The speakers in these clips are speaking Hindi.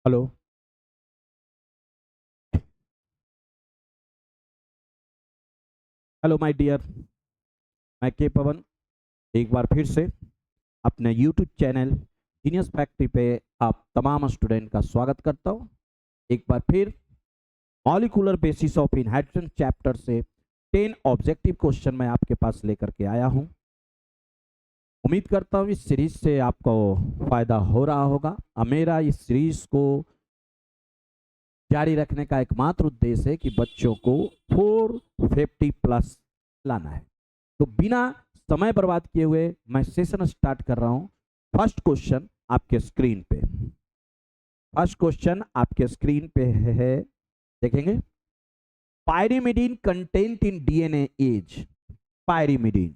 हेलो। हेलो माय डियर, मैं के पवन एक बार फिर से अपने यूट्यूब चैनल जीनियस फैक्ट्री पे आप तमाम स्टूडेंट का स्वागत करता हूं। एक बार फिर मॉलिक्यूलर बेसिस ऑफ इनहाइड्रोजन चैप्टर से 10 ऑब्जेक्टिव क्वेश्चन मैं आपके पास लेकर के आया हूं। उम्मीद करता हूं इस सीरीज से आपको फायदा हो रहा होगा। मेरा इस सीरीज को जारी रखने का एकमात्र उद्देश्य है कि बच्चों को 450 प्लस लाना है। तो बिना समय बर्बाद किए हुए मैं सेशन स्टार्ट कर रहा हूं। फर्स्ट क्वेश्चन आपके स्क्रीन पे, है, देखेंगे। Pyrimidine content in DNA is pyrimidine.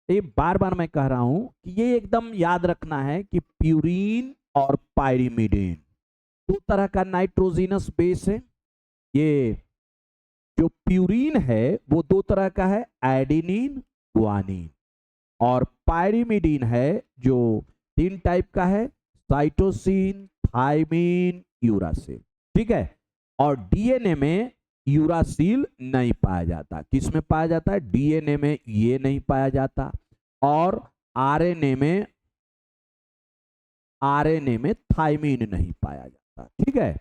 ये बार बार मैं कह रहा हूं कि ये एकदम याद रखना है कि प्यूरीन और पायरिमिडीन दो तरह का नाइट्रोजिनस बेस है। ये जो प्यूरीन है वो दो तरह का है, एडेनिन गुआनिन, और पायरिमिडीन है जो 3 टाइप का है, साइटोसिन, थाइमिन, यूरासिल। ठीक है। और डीएनए में यूरासिल नहीं पाया जाता। किस में पाया जाता है? डीएनए में ये नहीं पाया जाता, और आरएनए में थाइमिन नहीं पाया जाता। ठीक है।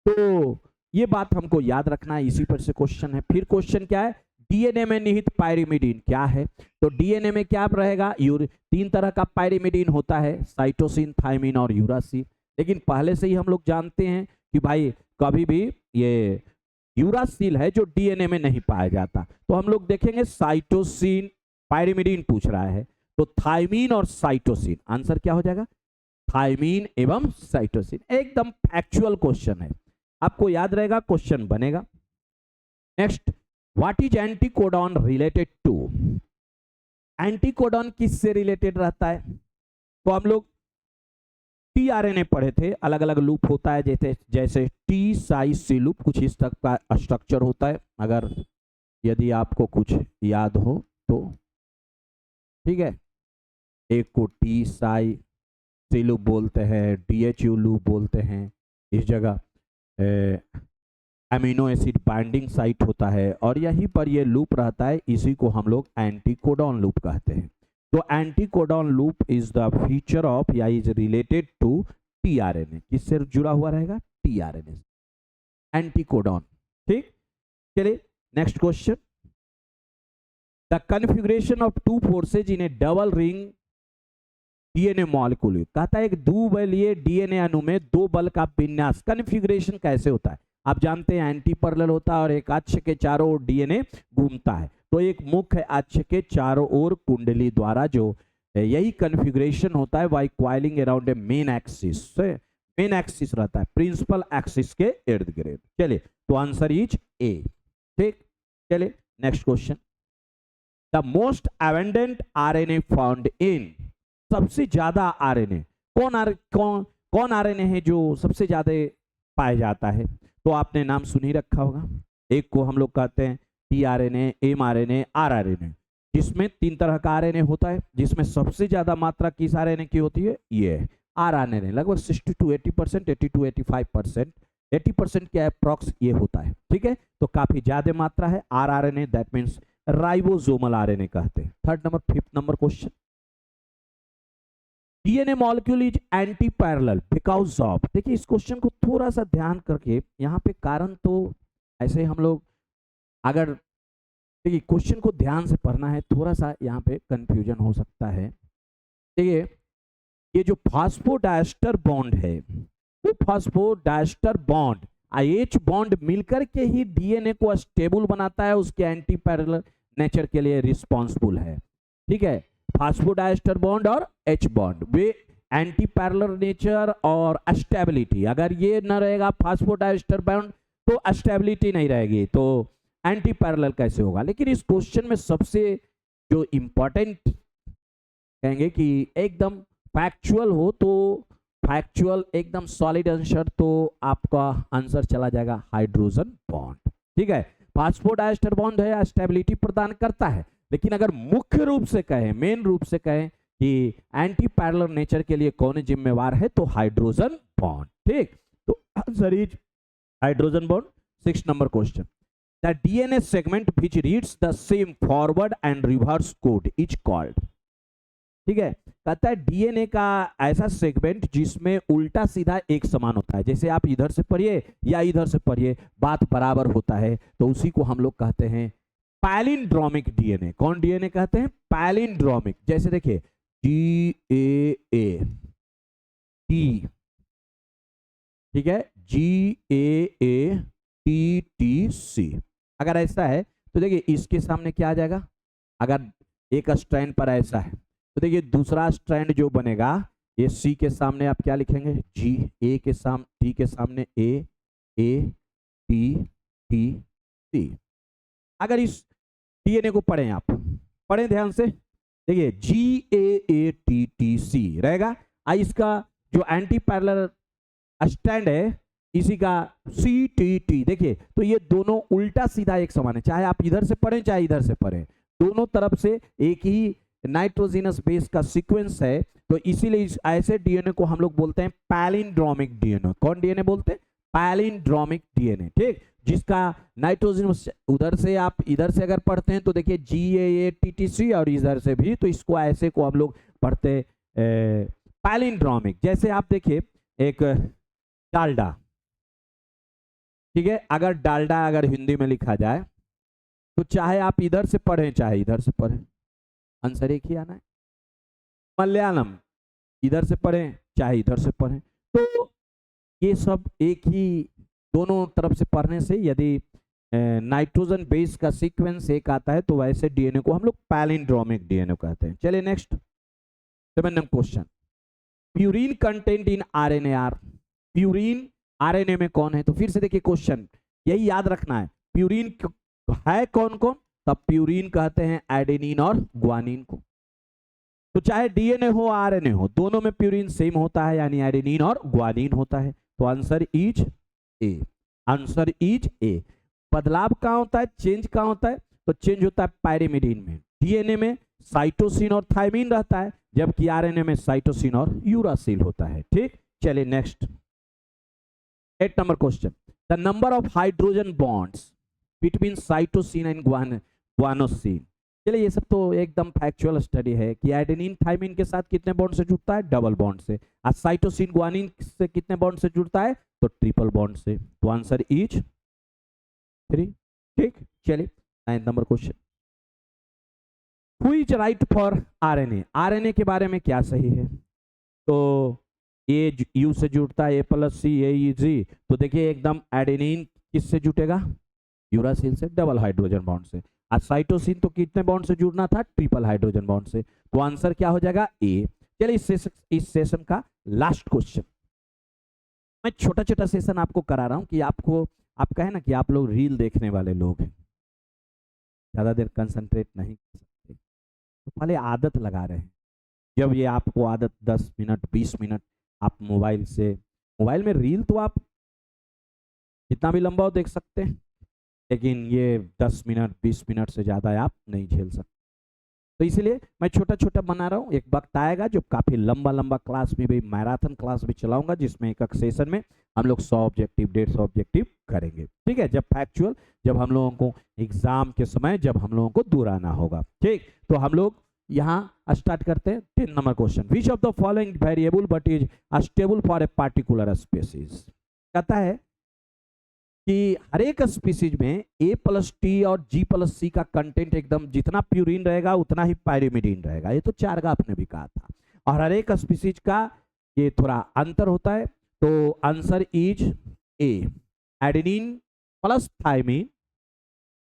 तो ये बात हमको याद रखना है, इसी पर से क्वेश्चन है। फिर क्वेश्चन क्या है? डीएनए में निहित पायरिमिडीन क्या है? तो डीएनए में क्या रहेगा? 3 तरह का पायरिमिडीन होता है, साइटोसिन, थाइमिन और यूरासिल। लेकिन पहले से ही हम लोग जानते हैं कि भाई कभी भी ये यूरासिल है जो डीएनए में नहीं पाया जाता। तो हम लोग देखेंगे साइटोसिन, पायरिमिडीन पूछ रहा है तो थाइमिन और साइटोसिन, आंसर क्या हो जाएगा? थाइमिन एवं साइटोसिन। एकदम फैक्चुअल क्वेश्चन है, आपको याद रहेगा, क्वेश्चन बनेगा। Next, what is anticodon related to? Anticodon किससे रिलेटेड रहता है? तो हम लोग टीआरएनए पढ़े थे, अलग अलग लूप होता है, जैसे टी साई सी लूप, कुछ इस तक का स्ट्रक्चर होता है। अगर यदि आपको कुछ याद हो तो ठीक है। एक को टी साई सी लूप बोलते हैं, डीएचयू लूप बोलते हैं। इस जगह अमीनो एसिड बाइंडिंग साइट होता है और यहीं पर ये लूप रहता है, इसी को हम लोग एंटीकोडॉन लूप कहते हैं। तो anticodon loop is the feature of या इज रिलेटेड टू टीआरएनए। किससे जुड़ा हुआ रहेगा? TRNA, anticodon. ठीक, चलिए next question. The configuration of 2 forces in A double ring DNA molecule. कहता है एक द्विबलीय डीएनए अणु में 2 बल का विन्यास, कॉन्फ़िगरेशन कैसे होता है? आप जानते हैं एंटी पैरेलल होता है और एक अक्ष के चारों ओर डीएनए घूमता है। तो एक मुख्य अक्ष के चारों ओर कुंडली द्वारा जो यही कॉन्फ़िगरेशन होता है, by coiling around a main axis. Main axis रहता है प्रिंसिपल एक्सिस के इर्द गिर्द। चलिए, तो आंसर इज ए। ठीक, चलिए next question. The most abundant RNA found in, सबसे ज्यादा आरएनए कौन आरएनए है जो सबसे ज्यादा पाया जाता है? तो आपने नाम सुन ही रखा होगा। एक को हम लोग कहते हैं टीआरएनए, एमआरएनए, आरआरएनए, जिसमें 3 तरह का आरएनए होता है, जिसमें सबसे ज्यादा मात्रा किस आरएनए की होती है? ये आरआरएनए, लगभग 60 to 80%, 80 to 85%, 80% के अप्रॉक्स ये होता है। ठीक है, तो काफी ज्यादा मात्रा है rRNA, that means ribosomal RNA कहते हैं। 5th number question. DNA molecule is anti parallel because of, देखिए इस क्वेश्चन को थोड़ा सा ध्यान करके, यहाँ पे कारण तो ऐसे हम लोग, अगर देखिए क्वेश्चन को ध्यान से पढ़ना है, थोड़ा सा यहाँ पे कंफ्यूजन हो सकता है। देखिए ये जो फास्फोडाइस्टर बॉन्ड है, वो फास्फोडाइस्टर बॉन्ड आईएच बॉन्ड मिलकर के ही डीएनए को स्टेबल बनाता है, उसके एंटी पैरेलल नेचर के लिए रिस्पॉन्सिबल है। ठीक है, फास्फोडाइस्टर बॉन्ड और एच बॉन्ड, वे एंटी पैरेलल नेचर और स्टेबिलिटी, अगर ये न रहेगा फास्फोडाइस्टर बॉन्ड तो स्टेबिलिटी नहीं रहेगी, तो एंटी पैरेलल कैसे होगा? लेकिन इस क्वेश्चन में सबसे जो इंपॉर्टेंट कहेंगे कि एकदम फैक्चुअल हो, तो फैक्चुअल एकदम सॉलिड आंसर, तो आपका आंसर चला जाएगा हाइड्रोजन बॉन्ड। ठीक है, फास्फोडाइस्टर बॉन्ड है, स्टेबिलिटी प्रदान करता है, लेकिन अगर मुख्य रूप से कहें, मेन रूप से कहें कि एंटी पैरेलल नेचर के लिए कौन जिम्मेवार है, तो हाइड्रोजन बॉन्ड। ठीक, answer is hydrogen bond. 6 number question, the DNA segment which reads the same forward and reverse code is called. ठीक है, कहता है डीएनए का ऐसा सेगमेंट जिसमें उल्टा सीधा एक समान होता है, जैसे आप इधर से पढ़िए या इधर से पढ़िए बात बराबर होता है, तो उसी को हम लोग कहते हैं पैलिंड्रोमिक डीएनए। कौन डीएनए कहते हैं? पैलिंड्रोमिक। जैसे देखिए GAA T, ठीक है, GAATTC। अगर ऐसा है तो देखिए इसके सामने क्या आ जाएगा, अगर एक स्ट्रैंड पर ऐसा है तो देखिए दूसरा स्ट्रैंड जो बनेगा ये सी के सामने आप क्या लिखेंगे? जी। ए के सामने, टी के सामने ए, टी, टी, सी। अगर इस डीएनए को पढ़ें, आप पढ़ें ध्यान से, देखिए GAATTC रहेगा। इसका जो एंटी पैरेलल स्टैंड है इसी का CTT। देखिए तो ये दोनों उल्टा सीधा एक समान है, चाहे आप इधर से पढ़ें चाहे इधर से पढ़ें, दोनों तरफ से एक ही नाइट्रोजिनस बेस का सीक्वेंस है, तो इसीलिए ऐसे डीएनए को हम लोग बोलते हैं पैलिंड्रोमिक डीएनए। कौन डीएनए बोलते हैं? Palindromic DNA. ठीक, जिसका नाइट्रोजन उधर से आप इधर से अगर पढ़ते हैं तो देखिए GAATTC, और इधर से भी, तो इसको ऐसे को हम लोग पढ़ते पैलिंड्रोमिक। जैसे आप देखिए एक डालडा, ठीक है, अगर डालडा अगर हिंदी में लिखा जाए तो चाहे आप इधर से पढ़ें चाहे इधर से पढ़ें, आंसर एक ही आना है। मलयालम इधर से पढ़ें चाहे इधर से पढ़ें, तो ये सब एक ही, दोनों तरफ से पढ़ने से यदि नाइट्रोजन बेस का सीक्वेंस एक आता है तो वैसे डीएनए को हम लोग पैलिंड्रोमिक डीएनए कहते हैं। चलिए next 7 number question, purine content in RNA are. Purine RNA में कौन है? तो फिर से देखिए क्वेश्चन यही याद रखना है, प्यूरिन है कौन कौन? तब प्यूरिन कहते हैं एडेनिन और ग्वानिन को। तो चाहे डीएनए हो आरएनए हो, दोनों में प्यूरिन सेम होता है, यानी एडेनिन और ग्वानिन होता है। तो answer is A. Answer is ए। बदलाव कहां होता है? चेंज कहां होता है? तो चेंज होता है पायरिमिडीन में। डीएनए में साइटोसिन और थायमिन रहता है, जबकि आरएनए में साइटोसिन और यूरासिल होता है। ठीक, चलिए next 8 number question, the number of hydrogen bonds between cytosine and guanosine. चलिए ये सब तो एकदम फैक्चुअल स्टडी है कि एडेनिन थायमिन के साथ कितने बॉन्ड से जुड़ता है? डबल बॉन्ड से। और साइटोसिन ग्वानिन से कितने बॉन्ड से जुड़ता है? तो ट्रिपल बॉन्ड से। तो आंसर इज 3। ठीक, चलिए 9 number question, who is right for RNA. RNA के बारे में क्या सही है? तो ए यू से जुड़ता है, A+C AEG, तो देखिए एकदम एडेनिन किससे जुटेगा? यूरासिल से, डबल हाइड्रोजन बॉन्ड से। और साइटोसिन तो कितने बॉन्ड से जुड़ना था? ट्रिपल हाइड्रोजन बॉन्ड से। तो आंसर क्या हो जाएगा? ए। चलिए इस सेशन का लास्ट क्वेश्चन, मैं छोटा छोटा सेशन आपको करा रहा हूं कि आपको, आप कहे ना कि आप लोग रील देखने वाले लोग हैं, ज्यादा देर कंसंट्रेट नहीं कर सकते, तो पहले आदत लगा रहे हैं। जब ये आपको आदत 10 मिनट 20 मिनट आप मोबाइल में रील तो आप जितना भी लंबा हो देख सकते हैं, लेकिन ये 10 मिनट 20 मिनट से ज़्यादा आप नहीं झेल सकते। तो इसलिए मैं छोटा छोटा बना रहा हूँ। एक वक्त आएगा जो काफ़ी लंबा लंबा क्लास में भी, मैराथन क्लास भी चलाऊंगा, जिसमें एक सेशन में हम लोग 100 ऑब्जेक्टिव 150 ऑब्जेक्टिव करेंगे। ठीक है, जब फैक्चुअल, जब हम लोगों को एग्जाम के समय, जब हम लोगों को दूर आना होगा। ठीक, तो हम लोग यहाँ स्टार्ट करते हैं 10 number question, which of the following variable but is stable for a particular species. कहता है कि हर एक स्पीसीज में A+T और G+C का कंटेंट एकदम, जितना प्यूरिन रहेगा उतना ही पायरिमिडीन रहेगा। ये तो चार्गा आपने भी कहा था। और हर एक स्पीसीज का ये थोड़ा अंतर होता है। तो answer is A, adenine plus thymine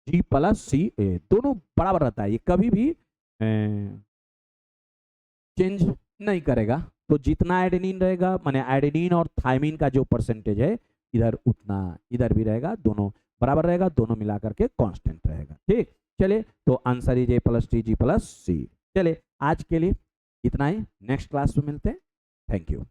G+C दोनों बराबर रहता है, ये कभी भी चेंज नहीं करेगा। तो जितना एडेनिन रहेगा, माने एडेनिन और थायमिन का जो परसेंटेज है इधर उतना इधर भी रहेगा, दोनों बराबर रहेगा, दोनों मिलाकर के कांस्टेंट रहेगा। ठीक, चलिए तो आंसर इज A+T G+C। चलिए आज के लिए इतना ही, नेक्स्ट क्लास में मिलते हैं। Thank you.